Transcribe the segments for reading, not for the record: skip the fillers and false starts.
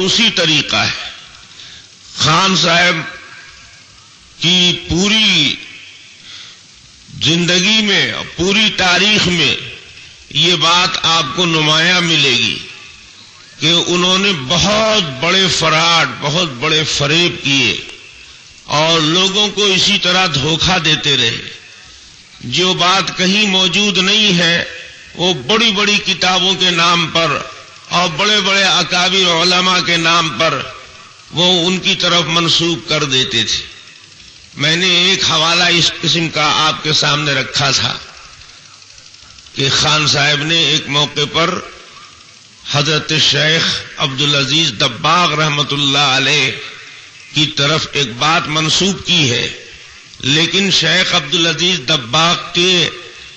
اسی طریقہ ہے. خان صاحب کی پوری زندگی میں اور پوری تاریخ میں یہ بات آپ کو نمایاں ملے گی کہ انہوں نے بہت بڑے فراڈ، بہت بڑے فریب کیے اور لوگوں کو اسی طرح دھوکہ دیتے رہے. جو بات کہیں موجود نہیں ہے وہ بڑی بڑی کتابوں کے نام پر اور بڑے بڑے اکابر علماء کے نام پر وہ ان کی طرف منسوب کر دیتے تھے. میں نے ایک حوالہ اس قسم کا آپ کے سامنے رکھا تھا کہ خان صاحب نے ایک موقع پر حضرت شیخ عبدالعزیز دباغ رحمت اللہ علیہ کی طرف ایک بات منسوب کی ہے، لیکن شیخ عبدالعزیز دباغ کے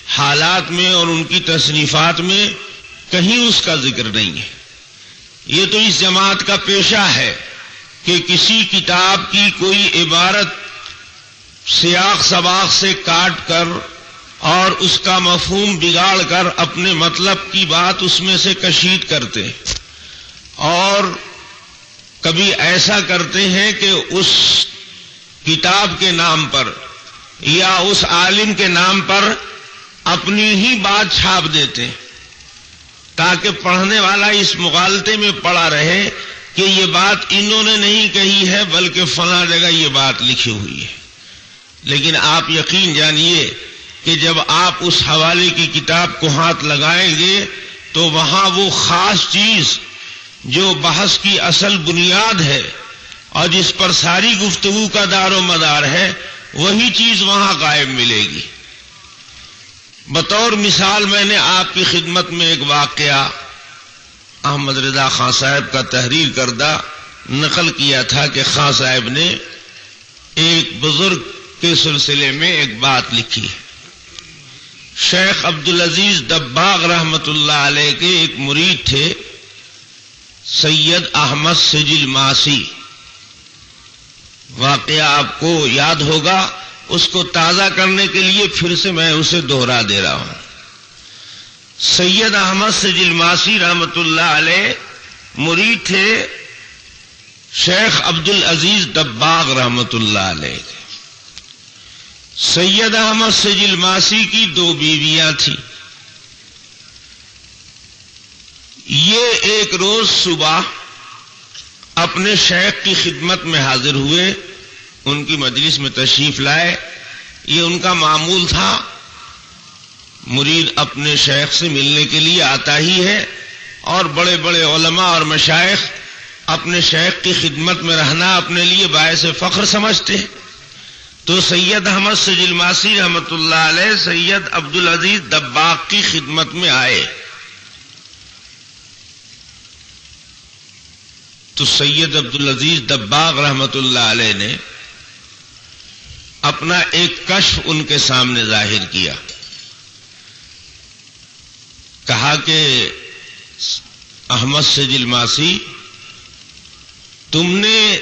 حالات میں اور ان کی تصنیفات میں کہیں اس کا ذکر نہیں ہے. یہ تو اس جماعت کا پیشہ ہے کہ کسی کتاب کی کوئی عبارت سیاق سباق سے کاٹ کر اور اس کا مفہوم بگاڑ کر اپنے مطلب کی بات اس میں سے کشید کرتے ہیں، اور کبھی ایسا کرتے ہیں کہ اس کتاب کے نام پر یا اس عالم کے نام پر اپنی ہی بات چھاپ دیتے ہیں تاکہ پڑھنے والا اس مغالطے میں پڑا رہے کہ یہ بات انہوں نے نہیں کہی ہے بلکہ فلاں جگہ یہ بات لکھی ہوئی ہے. لیکن آپ یقین جانیے کہ جب آپ اس حوالے کی کتاب کو ہاتھ لگائیں گے تو وہاں وہ خاص چیز جو بحث کی اصل بنیاد ہے اور جس پر ساری گفتگو کا دار و مدار ہے وہی چیز وہاں غائب ملے گی. بطور مثال میں نے آپ کی خدمت میں ایک واقعہ احمد رضا خان صاحب کا تحریر کردہ نقل کیا تھا کہ خان صاحب نے ایک بزرگ کے سلسلے میں ایک بات لکھی ہے. شیخ عبدالعزیز دباغ رحمت اللہ علیہ کے ایک مرید تھے سید احمد سجل ماسی. واقعہ آپ کو یاد ہوگا، اس کو تازہ کرنے کے لیے پھر سے میں اسے دوہرا دے رہا ہوں. سید احمد سجل ماسی رحمت اللہ علیہ مرید تھے شیخ عبدالعزیز دباغ رحمت اللہ علیہ. سید احمد سجل ماسی کی 2 بیویاں تھیں. یہ ایک روز صبح اپنے شیخ کی خدمت میں حاضر ہوئے، ان کی مجلس میں تشریف لائے. یہ ان کا معمول تھا، مرید اپنے شیخ سے ملنے کے لیے آتا ہی ہے، اور بڑے بڑے علماء اور مشائخ اپنے شیخ کی خدمت میں رہنا اپنے لیے باعث فخر سمجھتے ہیں. تو سید احمد سجل ماسی رحمت اللہ علیہ سید عبدالعزیز دباغ کی خدمت میں آئے. تو سید عبدالعزیز دباغ رحمت اللہ علیہ نے اپنا ایک کشف ان کے سامنے ظاہر کیا. کہا کہ احمد سجل ماسی، تم نے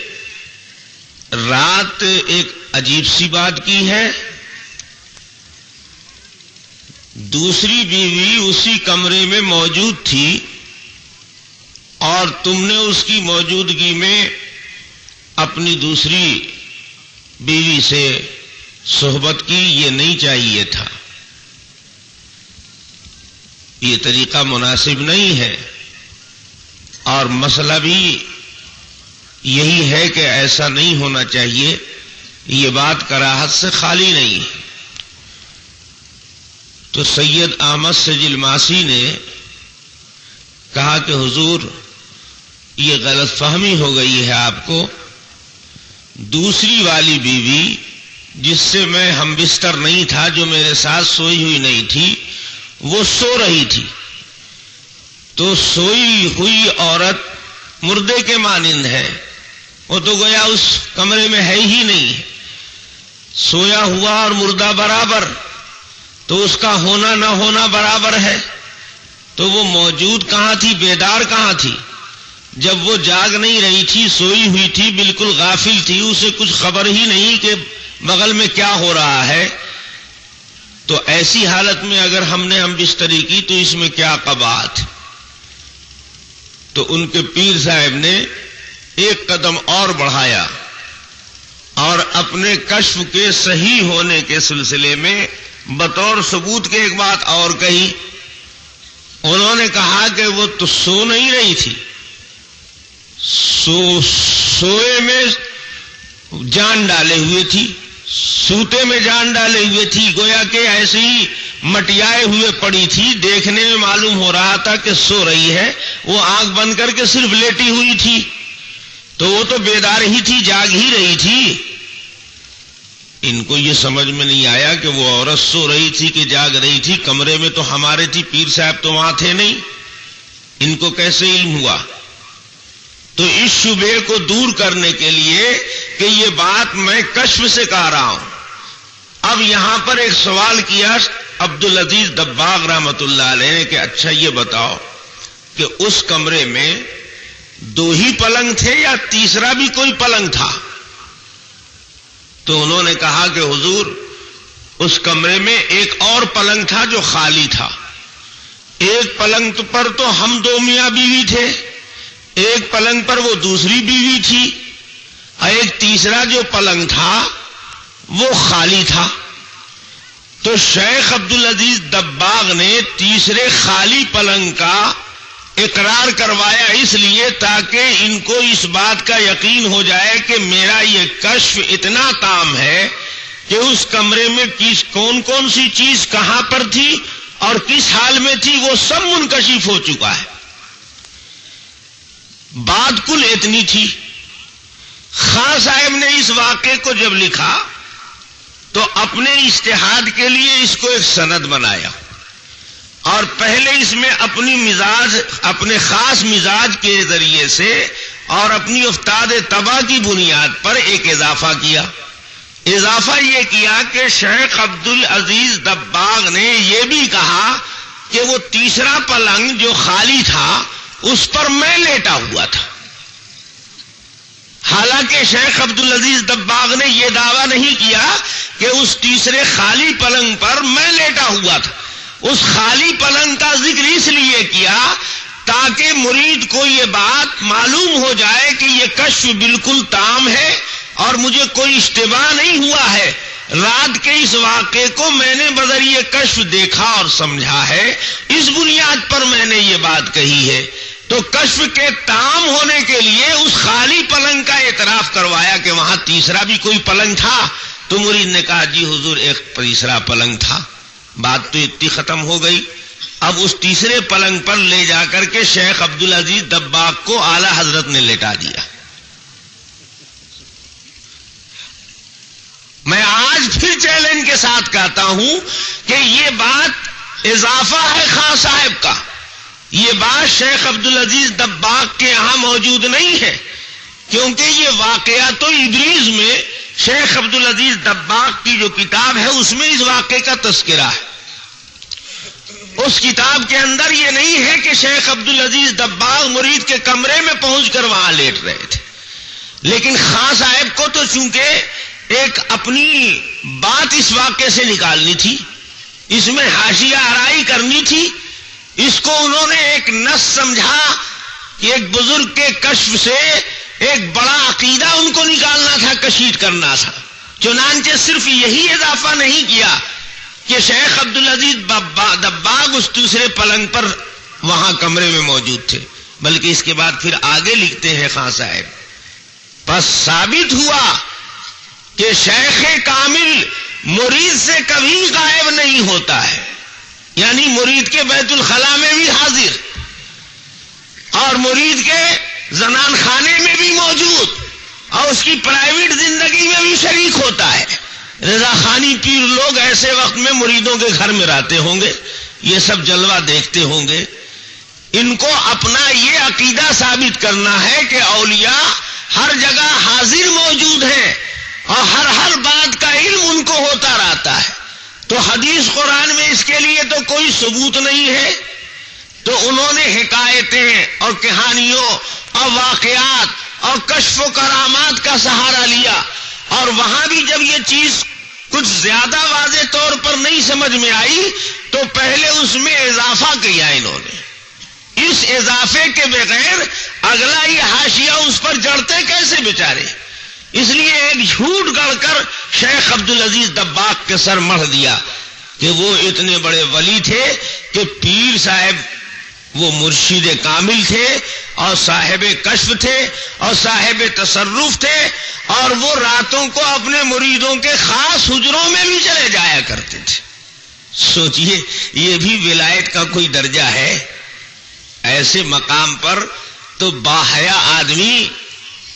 رات ایک عجیب سی بات کی ہے. دوسری بیوی اسی کمرے میں موجود تھی اور تم نے اس کی موجودگی میں اپنی دوسری بیوی سے صحبت کی. یہ نہیں چاہیے تھا، یہ طریقہ مناسب نہیں ہے، اور مسئلہ بھی یہی ہے کہ ایسا نہیں ہونا چاہیے. یہ بات کراہت سے خالی نہیں. تو سید احمد سجل ماسی نے کہا کہ حضور یہ غلط فہمی ہو گئی ہے آپ کو. دوسری والی بیوی جس سے میں ہم بستر نہیں تھا، جو میرے ساتھ سوئی ہوئی نہیں تھی، وہ سو رہی تھی. تو سوئی ہوئی عورت مردے کے مانند ہے، وہ تو گویا اس کمرے میں ہے ہی نہیں. سویا ہوا اور مردہ برابر، تو اس کا ہونا نہ ہونا برابر ہے. تو وہ موجود کہاں تھی، بیدار کہاں تھی؟ جب وہ جاگ نہیں رہی تھی، سوئی ہوئی تھی، بالکل غافل تھی، اسے کچھ خبر ہی نہیں کہ بغل میں کیا ہو رہا ہے. تو ایسی حالت میں اگر ہم نے ہم بستری کی تو اس میں کیا قباحت. تو ان کے پیر صاحب نے ایک قدم اور بڑھایا اور اپنے کشف کے صحیح ہونے کے سلسلے میں بطور ثبوت کے ایک بات اور کہی. انہوں نے کہا کہ وہ تو سو نہیں رہی تھی، سوئے میں جان ڈالے ہوئے تھی، سوتے میں جان ڈالے ہوئے تھی، گویا کہ ایسے ہی مٹیائے ہوئے پڑی تھی. دیکھنے میں معلوم ہو رہا تھا کہ سو رہی ہے، وہ آنکھ بند کر کے صرف لیٹی ہوئی تھی، تو وہ تو بیدار ہی تھی، جاگ ہی رہی تھی. ان کو یہ سمجھ میں نہیں آیا کہ وہ عورت سو رہی تھی کہ جاگ رہی تھی. کمرے میں تو ہمارے تھی، پیر صاحب تو وہاں تھے نہیں، ان کو کیسے علم ہوا؟ تو اس شبہے کو دور کرنے کے لیے کہ یہ بات میں کشف سے کہہ رہا ہوں. اب یہاں پر ایک سوال کیا عبدالعزیز دباغ رحمت اللہ علیہ نے کہ اچھا یہ بتاؤ کہ اس کمرے میں 2 ہی پلنگ تھے یا تیسرا بھی کوئی پلنگ تھا؟ تو انہوں نے کہا کہ حضور اس کمرے میں ایک اور پلنگ تھا جو خالی تھا. ایک پلنگ پر تو ہم 2 میاں بیوی تھے، ایک پلنگ پر وہ دوسری بیوی تھی، اور ایک تیسرا جو پلنگ تھا وہ خالی تھا. تو شیخ عبدالعزیز دباغ نے تیسرے خالی پلنگ کا اقرار کروایا اس لیے تاکہ ان کو اس بات کا یقین ہو جائے کہ میرا یہ کشف اتنا تام ہے کہ اس کمرے میں کون کون سی چیز کہاں پر تھی اور کس حال میں تھی وہ سب منکشف ہو چکا ہے. بات کل اتنی تھی. خان صاحب نے اس واقعے کو جب لکھا تو اپنے اجتہاد کے لیے اس کو ایک سند بنایا اور پہلے اس میں اپنے خاص مزاج کے ذریعے سے اور اپنی افتاد طبع کی بنیاد پر ایک اضافہ کیا. اضافہ یہ کیا کہ شیخ عبدالعزیز دباغ نے یہ بھی کہا کہ وہ تیسرا پلنگ جو خالی تھا اس پر میں لیٹا ہوا تھا. حالانکہ شیخ عبدالعزیز دباغ نے یہ دعویٰ نہیں کیا کہ اس تیسرے خالی پلنگ پر میں لیٹا ہوا تھا. اس خالی پلنگ کا ذکر اس لیے کیا تاکہ مرید کو یہ بات معلوم ہو جائے کہ یہ کشف بالکل تام ہے اور مجھے کوئی اشتباہ نہیں ہوا ہے. رات کے اس واقعے کو میں نے بذریعہ کشف دیکھا اور سمجھا ہے، اس بنیاد پر میں نے یہ بات کہی ہے. تو کشف کے تام ہونے کے لیے اس خالی پلنگ کا اعتراف کروایا کہ وہاں تیسرا بھی کوئی پلنگ تھا. تو مرید نے کہا جی حضور ایک تیسرا پلنگ تھا. بات تو اتنی ختم ہو گئی. اب اس تیسرے پلنگ پر لے جا کر کے شیخ عبدالعزیز دباغ کو اعلی حضرت نے لٹا دیا. میں آج پھر چیلنج کے ساتھ کہتا ہوں کہ یہ بات اضافہ ہے خان صاحب کا. یہ بات شیخ عبدالعزیز دباغ کے یہاں موجود نہیں ہے، کیونکہ یہ واقعہ تو ابریز میں شیخ عبدالعزیز دباغ کی جو کتاب ہے اس میں اس واقعے کا تذکرہ ہے. اس کتاب کے اندر یہ نہیں ہے کہ شیخ عبدالعزیز دباغ مرید کے کمرے میں پہنچ کر وہاں لیٹ رہے تھے. لیکن خان صاحب کو تو چونکہ ایک اپنی بات اس واقعے سے نکالنی تھی، اس میں حاشیہ آرائی کرنی تھی، اس کو انہوں نے ایک نص سمجھا کہ ایک بزرگ کے کشف سے ایک بڑا عقیدہ ان کو نکالنا تھا، کشید کرنا تھا. چنانچہ صرف یہی اضافہ نہیں کیا کہ شیخ عبدالعزیز دباغ اس دوسرے پلنگ پر وہاں کمرے میں موجود تھے، بلکہ اس کے بعد پھر آگے لکھتے ہیں خان صاحب، پس ثابت ہوا کہ شیخ کامل مرید سے کبھی غائب نہیں ہوتا ہے، یعنی مرید کے بیت الخلا میں بھی حاضر اور مرید کے زنان خانے میں بھی موجود اور اس کی پرائیویٹ زندگی میں بھی شریک ہوتا ہے. رضا خانی پیر لوگ ایسے وقت میں مریدوں کے گھر میں رہتے ہوں گے، یہ سب جلوہ دیکھتے ہوں گے. ان کو اپنا یہ عقیدہ ثابت کرنا ہے کہ اولیاء ہر جگہ حاضر موجود ہیں اور ہر بات کا علم ان کو ہوتا رہتا ہے. تو حدیث قرآن میں اس کے لیے تو کوئی ثبوت نہیں ہے، تو انہوں نے حکایتیں اور کہانیوں اور واقعات اور کشف و کرامات کا سہارا لیا، اور وہاں بھی جب یہ چیز کچھ زیادہ واضح طور پر نہیں سمجھ میں آئی تو پہلے اس میں اضافہ کیا انہوں نے. اس اضافے کے بغیر اگلا یہ حاشیہ اس پر جڑتے کیسے بیچارے؟ اس لیے ایک جھوٹ گڑھ کر شیخ عبدالعزیز دباغ کے سر مڑ دیا کہ وہ اتنے بڑے ولی تھے کہ پیر صاحب وہ مرشد کامل تھے اور صاحب کشف تھے اور صاحب تصرف تھے، اور وہ راتوں کو اپنے مریدوں کے خاص حجروں میں بھی چلے جایا کرتے تھے۔ سوچئے یہ بھی ولایت کا کوئی درجہ ہے؟ ایسے مقام پر تو باحیا آدمی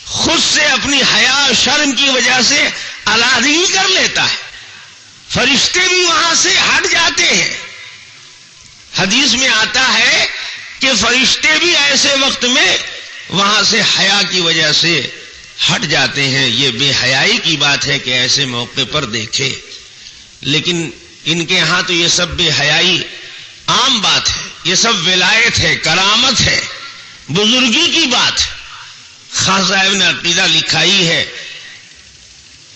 خود سے اپنی حیا اور شرم کی وجہ سے علیحدگی کر لیتا ہے، فرشتے بھی وہاں سے ہٹ جاتے ہیں۔ حدیث میں آتا ہے کہ فرشتے بھی ایسے وقت میں وہاں سے حیا کی وجہ سے ہٹ جاتے ہیں۔ یہ بے حیائی کی بات ہے کہ ایسے موقع پر دیکھے، لیکن ان کے ہاں تو یہ سب بے حیائی عام بات ہے، یہ سب ولایت ہے، کرامت ہے، بزرگی کی بات ہے۔ خان صاحب نے عقیدہ لکھائی ہے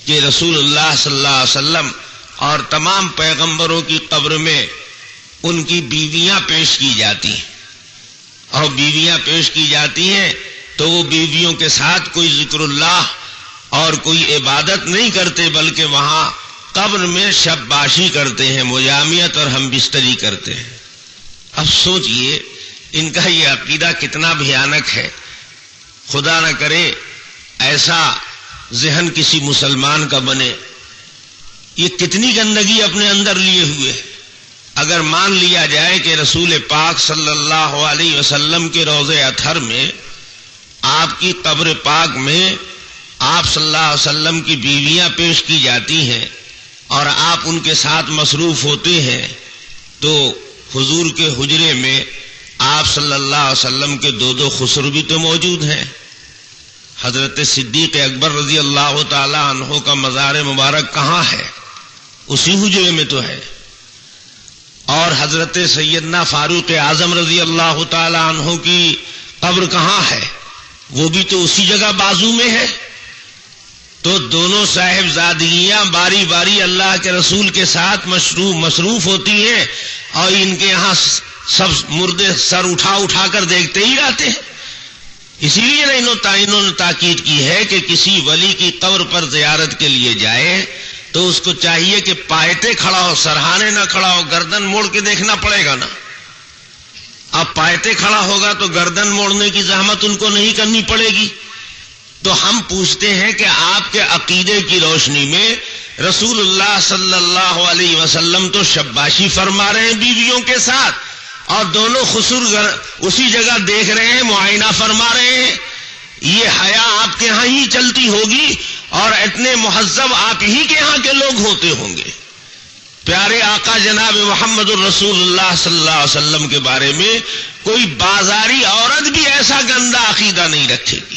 کہ رسول اللہ صلی اللہ علیہ وسلم اور تمام پیغمبروں کی قبر میں ان کی بیویاں پیش کی جاتی ہیں، اور بیویاں پیش کی جاتی ہیں تو وہ بیویوں کے ساتھ کوئی ذکر اللہ اور کوئی عبادت نہیں کرتے، بلکہ وہاں قبر میں شب باشی کرتے ہیں، مجامعت اور ہم بستری کرتے ہیں۔ اب سوچئے ان کا یہ عقیدہ کتنا بھیانک ہے۔ خدا نہ کرے ایسا ذہن کسی مسلمان کا بنے۔ یہ کتنی گندگی اپنے اندر لیے ہوئے۔ اگر مان لیا جائے کہ رسول پاک صلی اللہ علیہ وسلم کے روضہ اطہر میں، آپ کی قبر پاک میں آپ صلی اللہ علیہ وسلم کی بیویاں پیش کی جاتی ہیں اور آپ ان کے ساتھ مصروف ہوتے ہیں، تو حضور کے حجرے میں آپ صلی اللہ علیہ وسلم کے دو خسر بھی تو موجود ہیں۔ حضرت صدیق اکبر رضی اللہ تعالی عنہ کا مزار مبارک کہاں ہے؟ اسی حجرے میں تو ہے۔ اور حضرت سیدنا فاروق اعظم رضی اللہ تعالی عنہ کی قبر کہاں ہے؟ وہ بھی تو اسی جگہ بازو میں ہے۔ تو دونوں صاحبزادیاں باری باری اللہ کے رسول کے ساتھ مصروف ہوتی ہیں، اور ان کے یہاں سب مردے سر اٹھا اٹھا کر دیکھتے ہی رہتے ہیں۔ اسی لیے انہوں نے تاکید کی ہے کہ کسی ولی کی قبر پر زیارت کے لیے جائے تو اس کو چاہیے کہ پایتے کھڑا ہو، سرہانے نہ کھڑا ہو، گردن موڑ کے دیکھنا پڑے گا نا۔ اب پایتے کھڑا ہوگا تو گردن موڑنے کی زحمت ان کو نہیں کرنی پڑے گی۔ تو ہم پوچھتے ہیں کہ آپ کے عقیدے کی روشنی میں رسول اللہ صلی اللہ علیہ وسلم تو شباشی فرما رہے ہیں بیویوں کے ساتھ، اور دونوں خسر اسی جگہ دیکھ رہے ہیں، معائنہ فرما رہے ہیں۔ یہ حیا آپ کے ہاں ہی چلتی ہوگی، اور اتنے مہذب آپ ہی کے ہاں کے لوگ ہوتے ہوں گے۔ پیارے آقا جناب محمد الرسول اللہ صلی اللہ علیہ وسلم کے بارے میں کوئی بازاری عورت بھی ایسا گندا عقیدہ نہیں رکھے گی۔